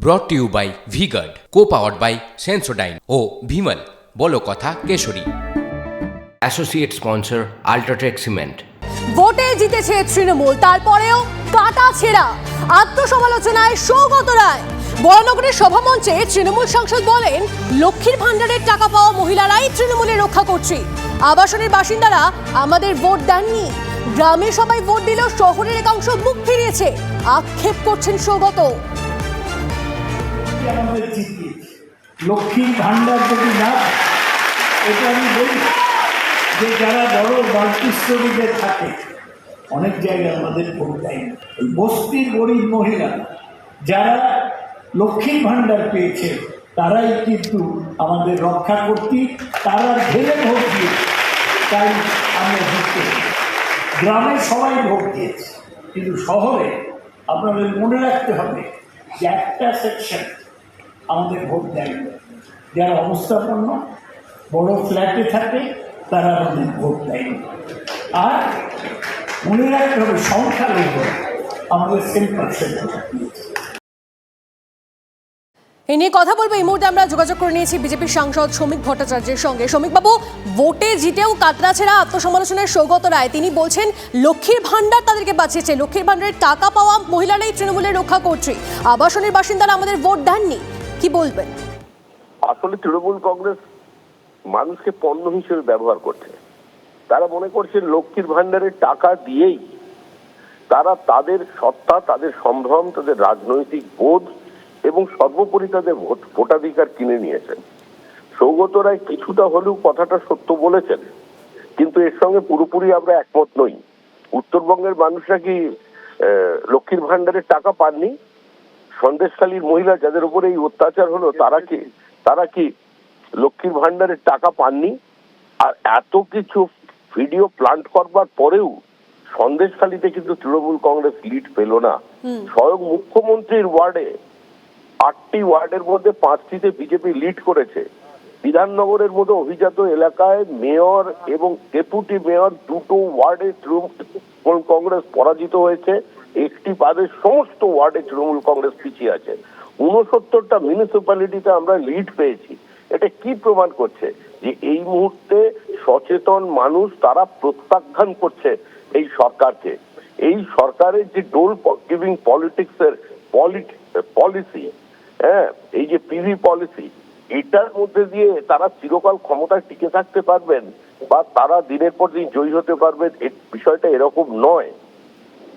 ব্রট to you by V-Guard, co-powered by Sensodyne ও ভিমল বলো কথা কেশরী। Associate sponsor UltraTech cement. ভোটে জিতেছে তৃণমূল, তারপরেও কাটা ছেঁড়া আত্মসমালোচনায় সৌগত রায়। বরানগরের সভামঞ্চে তৃণমূল সাংসদ বলেন, লক্ষ্মীর ভান্ডারের টাকা পাওয়া মহিলারাই তৃণমূলের রক্ষা করছে। আবাসনের বাসিন্দারা আমাদের ভোট দেননি, গ্রামে সবাই ভোট দিলেও শহরের একাংশ মুখ ফিরিয়েছে, আক্ষেপ করছেন সৌগত। লক্ষ্মীর ভান্ডার যদি না, এটা আমি বলি যে যারা বড় বাল্টিস্তরীদের থাকে অনেক জায়গায় আমাদের ভোট দেয় না। ওই বস্তির গরিব মহিলা যারা লক্ষ্মীর ভান্ডার পেয়েছে তারাই কিন্তু আমাদের রক্ষা করতে, তারা ঢেলে ভোট দিয়েছে। তাই আমরা জিততে, গ্রামে সবাই ভোট দিয়েছে, কিন্তু শহরে আপনাদের মনে রাখতে হবে যে একটা সেকশন আমাদের ভোট দেয় না। যারা অবস্থাপন্ন বড় ফ্ল্যাটে থাকে তারা আমাদের ভোট দেয় না। আর মনে রাখতে হবে সংখ্যালঘু আমাদের 10% দিয়েছে। এ নিয়ে কথা বলবো। এই মুহূর্তে আমরা যোগাযোগ করে নিয়েছি বিজেপির সাংসদ শ্রমিক ভট্টাচার্যের সঙ্গে। শ্রমিকবাবু, ভোটে জিতেও কাটরাছেড়া আত্মসমালোচনায় সৌগত রায়। তিনি বলছেন লক্ষ্মীর ভান্ডার তাদেরকে বাঁচিয়েছে, লক্ষ্মীর ভান্ডারের টাকা পাওয়া মহিলারাই তৃণমূলের রক্ষা করছে, আবাসনের বাসিন্দারা আমাদের ভোট দেননি। কি বলবেন? আসলে তৃণমূল কংগ্রেস মানুষকে পণ্য হিসেবে ব্যবহার করছে। তারা মনে করছে লক্ষ্মীর ভান্ডারের টাকা দিয়েই তারা তাদের সত্তা, তাদের সম্ভ্রম, তাদের রাজনৈতিক বোধ এবং সর্বোপরি তাদের ভোটাধিকার কিনে নিয়েছেন। সৌগত রায় কিছুটা হলেও কথাটা সত্য বলেছেন, কিন্তু এর সঙ্গে পুরোপুরি আমরা একমত নই। উত্তরবঙ্গের মানুষরা কি লক্ষ্মীর ভান্ডারের টাকা পাননি? সন্দেশখালীর মহিলা যাদের উপরে এই অত্যাচার হলো তারা কি লক্ষ্মীর ভান্ডারের টাকা পাননি? আর এত কিছু ভিডিও প্লান্ট করবার পরেও সন্দেশখালীতে কিন্তু তৃণমূল কংগ্রেস লিড পেল না। স্বয়ং মুখ্যমন্ত্রীর ওয়ার্ডে 8টি ওয়ার্ডের মধ্যে 5টিতে বিজেপি লিড করেছে। বিধাননগরের মতো অভিজাত এলাকায় মেয়র এবং ডেপুটি মেয়র 2টো ওয়ার্ডে তৃণমূল কংগ্রেস পরাজিত হয়েছে। একটি বাদে সমস্ত ওয়ার্ডে তৃণমূল কংগ্রেস পিছিয়ে আছে। 69টা মিউনিসিপ্যালিটিতে আমরা লিড পেয়েছি। এটা কি প্রমাণ করছে? যে এই মুহূর্তে সচেতন মানুষ তারা প্রত্যাখ্যান করছে এই সরকারকে। এই সরকারের যে ডোল গিভিং পলিটিক্সের পলিসি, এই যে পিভি পলিসি, এটার মধ্যে দিয়ে তারা চিরকাল ক্ষমতায় টিকে থাকতে পারবেন বা তারা দিনের পর দিন জয়ী হতে পারবেন, এই বিষয়টা এরকম নয়।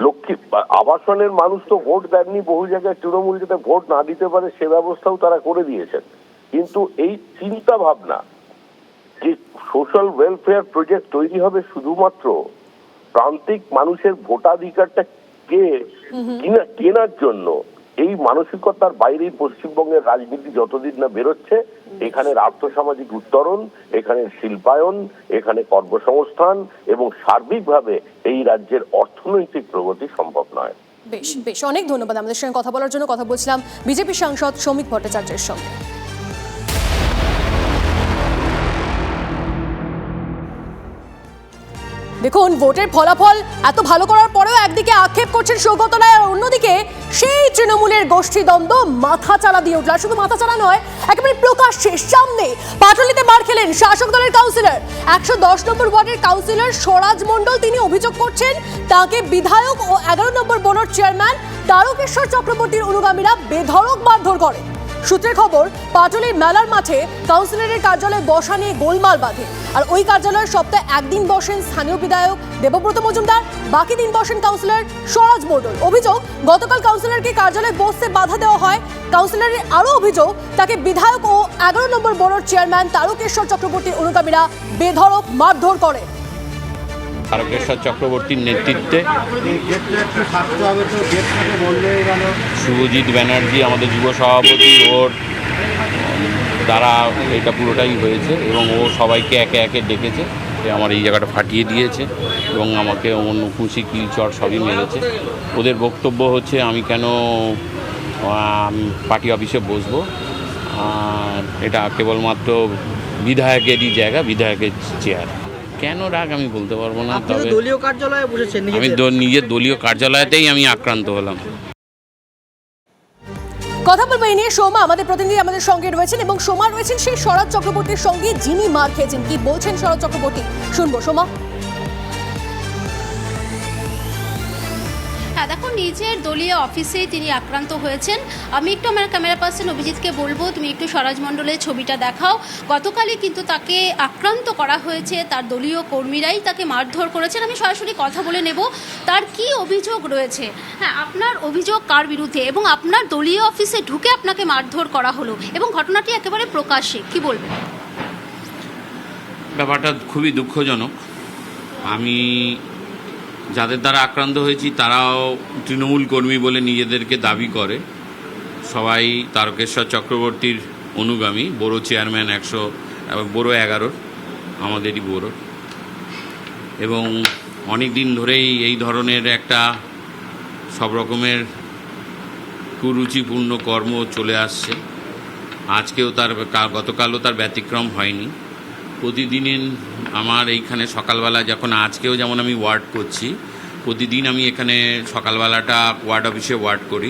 লক্ষ্মী আবাসনের মানুষ তো ভোট দেননি, বহু জায়গায় তৃণমূল যাতে ভোট না দিতে পারে সে ব্যবস্থাও তারা করে দিয়েছেন। কিন্তু এই চিন্তা ভাবনা যে সোশ্যাল ওয়েলফেয়ার প্রজেক্ট তৈরি হবে শুধুমাত্র প্রান্তিক মানুষের ভোটাধিকারটা কেনার জন্য, এই মানসিকতার বাইরেই পশ্চিমবঙ্গের রাজনীতি যতদিন না বেরোচ্ছে, এখানের আর্থসামাজিক উত্তরণ, এখানের শিল্পায়ন, এখানে কর্মসংস্থান এবং সার্বিকভাবে এই রাজ্যের অর্থনৈতিক প্রগতি সম্ভব নয়। বেশ বেশ, অনেক ধন্যবাদ আমাদের সঙ্গে কথা বলার জন্য। কথা বলছিলাম বিজেপি সাংসদ শ্রমিক ভট্টাচার্যের সঙ্গে। দেখুন, ভোটের ফলাফল এত ভালো করার পরেও একদিকে আক্ষেপ করছেন সৌগত রায়, আর অন্যদিকে সেই তৃণমূলের গোষ্ঠীদ্বন্দ্ব মাথাচাড়া দিয়ে উঠল। শুধু মাথাচাড়া নয়, একেবারে প্রকাশ্যে সামনে পাটুলিতে মার খেলেন শাসক দলের কাউন্সিলর, 110 নম্বর ওয়ার্ডের কাউন্সিলর স্বরাজ মণ্ডল। তিনি অভিযোগ করছেন তাকে বিধায়ক ও 11 নম্বর বোর্ডের চেয়ারম্যান তারকেশ্বর চক্রবর্তীর অনুগামীরা বেধড়ক মারধর করে। সূত্রের খবর, পাটুলির মেলার মাঠে কাউন্সিলরের কার্যালয় বসা নিয়ে গোলমাল বাঁধে। আর ওই কার্যালয়ে সপ্তাহে একদিন বসেন স্থানীয় বিধায়ক দেবব্রত মজুমদার, বাকি দিন বসেন কাউন্সিলর স্বরাজ মণ্ডল। অভিযোগ, গতকাল কাউন্সিলরকে কার্যালয়ে বসতে বাধা দেওয়া হয়। কাউন্সিলরের আরও অভিযোগ, তাকে বিধায়ক ও 11 নম্বর বোর্ডের চেয়ারম্যান তারকেশ্বর চক্রবর্তীর অনুগামীরা বেধড়ক মারধর করে। তারকেশ্বর চক্রবর্তীর নেতৃত্বে শুভজিৎ ব্যানার্জি আমাদের যুব সভাপতি, ওর দ্বারা এটা পুরোটাই হয়েছে এবং ও সবাইকে একে একে ডেকেছে, আমার এই জায়গাটা ফাটিয়ে দিয়েছে এবং আমাকে অন্য খুশি কিলচর সবই মেরেছে। ওদের বক্তব্য হচ্ছে আমি কেন পার্টি অফিসে বসবো, এটা কেবলমাত্র বিধায়কেরই জায়গা, বিধায়কের চেয়ার। কেন রাগ আমি বলতে পারবো না, তবে দলীয় কার্যালয়ে বসেছেন, আমি নিজের দলীয় কার্যালয়তেই আমি আক্রান্ত হলাম। কথা বলবো এই নিয়ে। সোমা আমাদের প্রতিনিধি আমাদের সঙ্গে রয়েছেন এবং সোমা রয়েছেন সেই শরৎ চক্রবর্তীর সঙ্গে যিনি মার খেয়েছেন। কি বলছেন শরৎ চক্রবর্তী, শুনবো সোমা। হ্যাঁ দেখো, নিজের দলীয় অফিসে তিনি আক্রান্ত হয়েছেন। আমি একটু আমার ক্যামেরা পার্সন অভিজিৎকে বলবো তুমি একটু স্বরাজ মণ্ডলের ছবিটা দেখাও। গতকালই কিন্তু তাকে আক্রান্ত করা হয়েছে, তার দলীয় কর্মীরাই তাকে মারধর করেছেন। আমি সরাসরি কথা বলে নেব তার কি অভিযোগ রয়েছে। হ্যাঁ, আপনার অভিযোগ কার বিরুদ্ধে এবং আপনার দলীয় অফিসে ঢুকে আপনাকে মারধর করা হলো এবং ঘটনাটি একেবারে প্রকাশ্যে, কি বলবেন? ব্যাপারটা খুবই দুঃখজনক। আমি যাদের দ্বারা আক্রান্ত হয়েছি তারাও তৃণমূল কর্মী বলে নিজেদেরকে দাবি করে। সবাই তারকেশ্বর চক্রবর্তীর অনুগামী, বড়ো চেয়ারম্যান 100 বড়ো 11, আমাদেরই বড়ো। এবং অনেক দিন ধরেই এই ধরনের একটা সব রকমের কুরুচিপূর্ণ কর্ম চলে আসছে। আজকেও গতকালও তার ব্যতিক্রম হয়নি। প্রতিদিন আমার এইখানে সকালবেলা, যখন আজকেও যেমন আমি ওয়ার্ড করছি, প্রতিদিন আমি এখানে সকালবেলাটা ওয়ার্ড অফিসে ওয়ার্ড করি।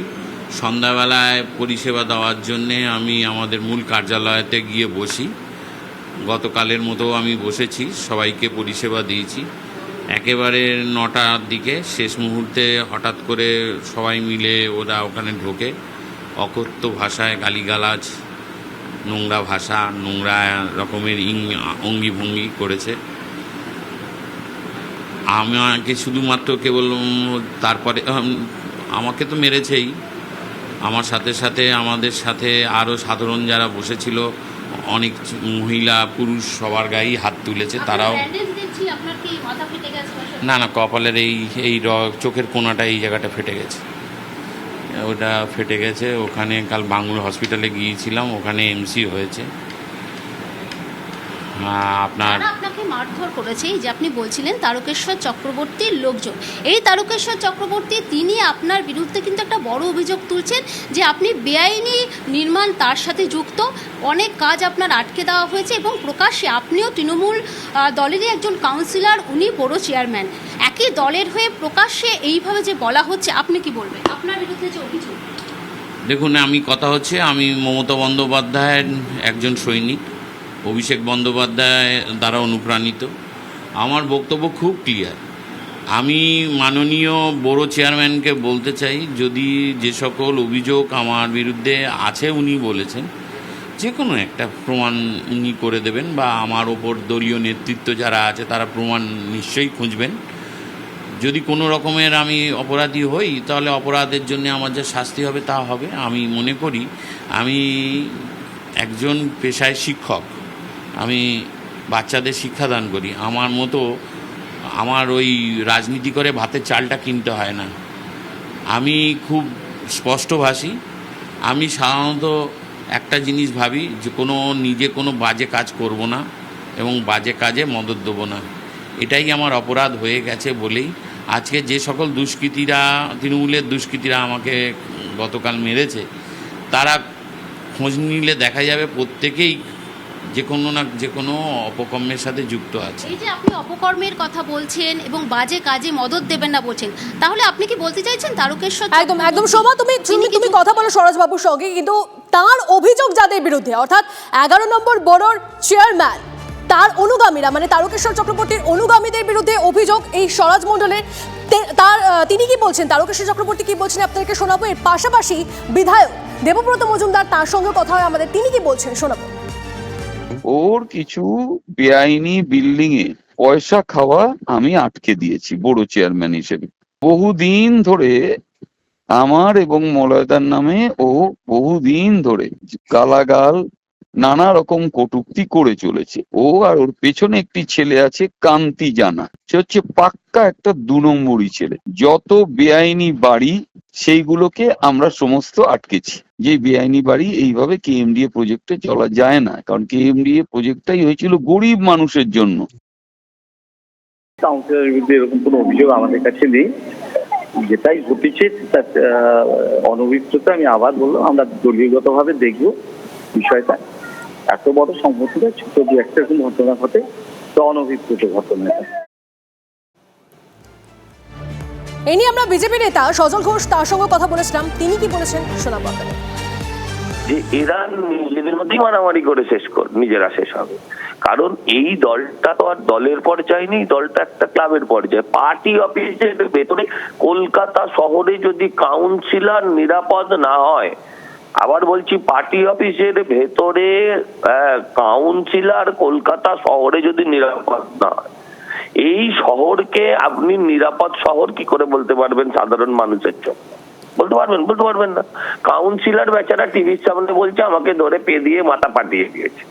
সন্ধ্যাবেলায় পরিষেবা দেওয়ার জন্যে আমি আমাদের মূল কার্যালয়তে গিয়ে বসি। গতকালের মতো আমি বসেছি, সবাইকে পরিষেবা দিয়েছি। একেবারে 9টার দিকে শেষ মুহূর্তে হঠাৎ করে সবাই মিলে ওরা ওখানে ঢোকে, অকথ্য ভাষায় গালিগালাজ, নোংরা ভাষা, নোংরা রকমের অঙ্গি ভঙ্গি করেছে। আমাকে শুধুমাত্র কেবল, তারপরে আমাকে তো মেরেছেই, আমার সাথে সাথে আমাদের সাথে আরও সাধারণ যারা বসেছিল, অনেক মহিলা পুরুষ সবার গায়েই হাত তুলেছে। তারাও না, কপালের এই চোখের কোনাটা, এই জায়গাটা ফেটে গেছে, ওটা ফেটে গেছে। ওখানে কাল বাঙ্গুর হসপিটালে গিয়েছিলাম, ওখানে এমসি হয়েছে। আপনার আপনাকে মারধর করেছে, এই যে আপনি বলছিলেন তারকেশ্বর চক্রবর্তীর লোকজন, এই তারকেশ্বর চক্রবর্তী তিনি আপনার বিরুদ্ধে কিন্তু একটা বড় অভিযোগ তুলছেন যে আপনি বেআইনি নির্মাণ তার সাথে যুক্ত, অনেক কাজ আপনার আটকে দেওয়া হয়েছে এবং প্রকাশ্যে আপনিও তৃণমূল দলেরই একজন কাউন্সিলর, উনি বড় চেয়ারম্যান, একই দলের হয়ে প্রকাশ্যে এইভাবে যে বলা হচ্ছে, আপনি কি বলবেন আপনার বিরুদ্ধে যে অভিযোগ? দেখুন, কথা হচ্ছে আমি মমতা বন্দ্যোপাধ্যায়ের একজন সৈনিক, অভিষেক বন্দ্যোপাধ্যায় দ্বারা অনুপ্রাণিত। আমার বক্তব্য খুব ক্লিয়ার। আমি মাননীয় বড় চেয়ারম্যানকে বলতে চাই, যদি যে সকল অভিযোগ আমার বিরুদ্ধে আছে উনি বলেছেন, যে কোনো একটা প্রমাণ উনি করে দেবেন, বা আমার ওপর দলীয় নেতৃত্ব যারা আছে তারা প্রমাণ নিশ্চয়ই খুঁজবেন। যদি কোনো রকমের আমি অপরাধী হই, তাহলে অপরাধের জন্য আমার যা শাস্তি হবে তা হবে। আমি মনে করি আমি একজন পেশায় শিক্ষক, আমি বাচ্চাদের শিক্ষাদান করি। আমার মতো আমার ওই রাজনীতি করে ভাতের চালটা কিনতে হয় না। আমি খুব স্পষ্টভাষী। আমি সাধারণত একটা জিনিস ভাবি যে নিজে কোনো বাজে কাজ করব না এবং বাজে কাজে মদত দেবো না। এটাই আমার অপরাধ হয়ে গেছে বলেই আজকে যে সকল দুষ্কৃতীরা, তৃণমূলের দুষ্কৃতীরা আমাকে গতকাল মেরেছে, তারা খোঁজ নিলে দেখা যাবে প্রত্যেকেই যে কোনো না যে কোনো অপকর্মের সাথে যুক্ত আছে। এই যে আপনি অপকর্মের কথা বলছেন এবং বাজে কাজে মদত দেবেন না বলছেন, তাহলে আপনি কি বলতে চাইছেন তারকেশ্বর? একদম একদম সোমা, তুমি কথা বলো সরোজবাবুর সঙ্গে, কিন্তু তার অভিযোগ যাদের বিরুদ্ধে, অর্থাৎ 11 নম্বর বড়োর চেয়ারম্যান, তার অনুগামীরা, মানে তারকেশ্বর চক্রবর্তীর অনুগামীদের বিরুদ্ধে অভিযোগ এই স্বরাজ মণ্ডলের, তিনি কি বলছেন, তারকেশ্বর চক্রবর্তী কি বলছেন আপনাদেরকে শোনাবো। এর পাশাপাশি বিধায়ক দেবব্রত মজুমদার, তার সঙ্গে কথা হয় আমাদের, তিনি কি বলছেন শোনাবো। ওর কিছু বেআইনি বিল্ডিং এ পয়সা খাওয়া আমি আটকে দিয়েছি বড় চেয়ারম্যান হিসেবে। বহুদিন ধরে আমার এবং মলয়দার নামে ও বহুদিন ধরে গালাগাল, নানা রকম কটূক্তি করে চলেছে। ও আর ওর পেছনে একটি ছেলে আছে কান্তি জানা, সে হচ্ছে পাক্কা একটা 2 নম্বরই ছেলে। যত বেআইনি বাড়ি সেইগুলোকে আমরা সমস্ত আটকেছি। যে বেআইনি বাড়ি এইভাবে কেএমডিএ প্রজেক্টে চলা যায় না, কারণ কেএমডিএ প্রজেক্টটাই হয়েছিল গরিব মানুষের জন্য। কাউন্সিলরের বিরুদ্ধে এরকম কোনো অভিযোগ আমাদের কাছে নেই। যেটাই ঘটেছে তার অনভিপ্রেত, আমি আবার বললাম, আমরা দলীয়গতভাবে দেখবো বিষয়টা। এত বড় সংগঠনে ছোট দু একটা ঘটনা ঘটে, তো অনভিপ্রেত ঘটনা। এই নিয়ে আমরা বিজেপি নেতা সজল ঘোষ, তার সঙ্গে কথা বলেছিলাম, তিনি কি বলেছেন শোনাবো আপনাদের। যে এরা নিজেদের মধ্যেই মারামারি করে নিজেরা শেষ হবে। কারণ এই দলটা তো আর দলের পর্যায়ে নেই, দলটা একটা ক্লাবের পর্যায়ে। পার্টি অফিসের ভেতরে কলকাতা শহরে যদি কাউন্সিলর নিরাপদ না হয়, আবার বলছি পার্টি অফিসের ভেতরে কাউন্সিলর কলকাতা শহরে যদি নিরাপদ না হয়, এই শহরকে আপনি নিরাপদ শহর কি করে বলতে পারবেন সাধারণ মানুষের জন্য? বলতে পারবেন না। কাউন্সিলর বেচারা টিভির সামনে বলছে আমাকে ধরে পে দিয়ে মাথা পাঠিয়ে দিয়েছে।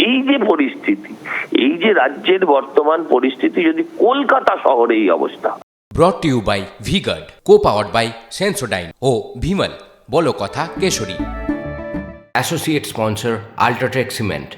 এই যে পরিস্থিতি, এই যে রাজ্যের বর্তমান পরিস্থিতি, যদি কলকাতা শহরে এই অবস্থা। Brought to you by V-Guard, co-powered by Sensodyne ও ভিমল, বলো কথা কেশরী। Associate sponsor UltraTech cement.